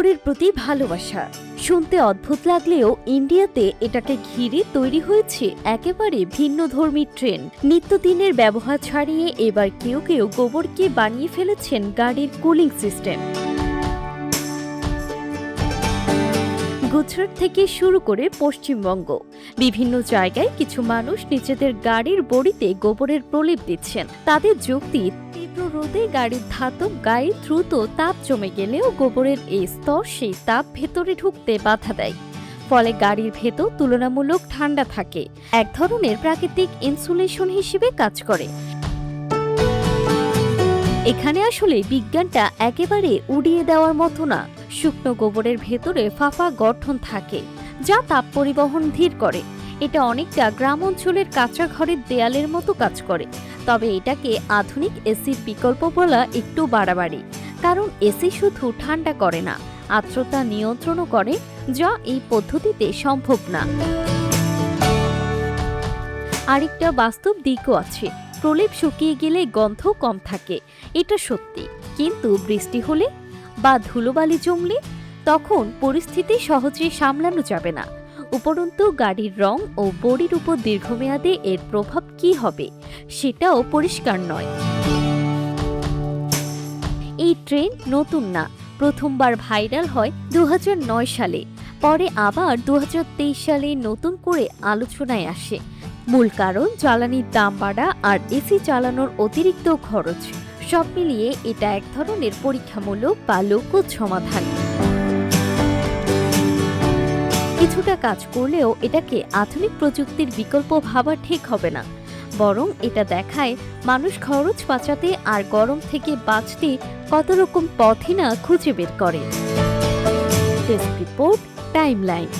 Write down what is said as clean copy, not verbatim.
গোবরের প্রতি ভালোবাসা। শুনতে অদ্ভুত লাগলেও ইন্ডিয়াতে এটাকে ঘিরে তৈরি হয়েছে একেবারে ভিন্নধর্মী ট্রেন্ড। নিত্যদিনের ব্যবহার ছাড়িয়ে এবার কেউ কেউ গোবরকে বানিয়ে ফেলেছেন গাড়ির কুলিং সিস্টেম। গুজরাট থেকে শুরু করে পশ্চিমবঙ্গ বিভিন্ন জায়গায় কিছু মানুষ নিজেদের গাড়ির বডিতে গোবরের প্রলেপ দিচ্ছেন। তাদের যুক্তি, তীব্র রোদে গাড়ির ধাতব গায়ে দ্রুত তাপ জমে গেলেও গোবরের এই স্তর সেই তাপ ভেতরে ঢুকতে বাধা দেয়, ফলে গাড়ির ভেতর তুলনামূলক ঠান্ডা থাকে। এক ধরনের প্রাকৃতিক ইনসুলেশন হিসেবে কাজ করে। এখানে আসলে বিজ্ঞানটা একেবারে উড়িয়ে দেওয়ার মতো না। শুকনো গোবরের ভেতরে ফাঁপা গঠন থাকে যা তাপ পরিবহন ধীর করে। এটা অনেকটা গ্রাম অঞ্চলের কাঁচা ঘরের দেয়ালের মতো কাজ করে। তবে এটাকে আধুনিক এসির বিকল্প বলা একটু বাড়াবাড়ি, কারণ এসি শুধু ঠান্ডা করে না, আর্দ্রতা নিয়ন্ত্রণও করে, যা এই পদ্ধতিতে সম্ভব না। আরেকটা বাস্তব দিকও আছে, প্রলেপ শুকিয়ে গেলে গন্ধ কম থাকে, এটা সত্যি। কিন্তু বৃষ্টি হলে বা ধুলোবালি জমলে তখন পরিস্থিতি সহজে সামলানো যাবে না। উপরন্তু গাড়ির রং ও বডির উপর দীর্ঘমেয়াদে এর প্রভাব কি হবে সেটাও পরিষ্কার নয়। এই ট্রেন্ড নতুন না, প্রথমবার ভাইরাল হয় 2009 সালে, পরে আবার 2023 সালে নতুন করে আলোচনায় আসে। মূল কারণ জ্বালানির দাম বাড়া আর এসি চালানোর অতিরিক্ত খরচ। সব মিলিয়ে এটা এক ধরনের পরীক্ষামূলক বা লোকজ সমাধান। কিছুটা কাজ করলেও এটাকে আধুনিক প্রযুক্তির বিকল্প ভাবা ঠিক হবে না, বরং এটা দেখায় মানুষ খরচ বাঁচাতে আর গরম থেকে বাঁচতে কত রকম পথই না খুঁজে বের করে। Desk report, timeline.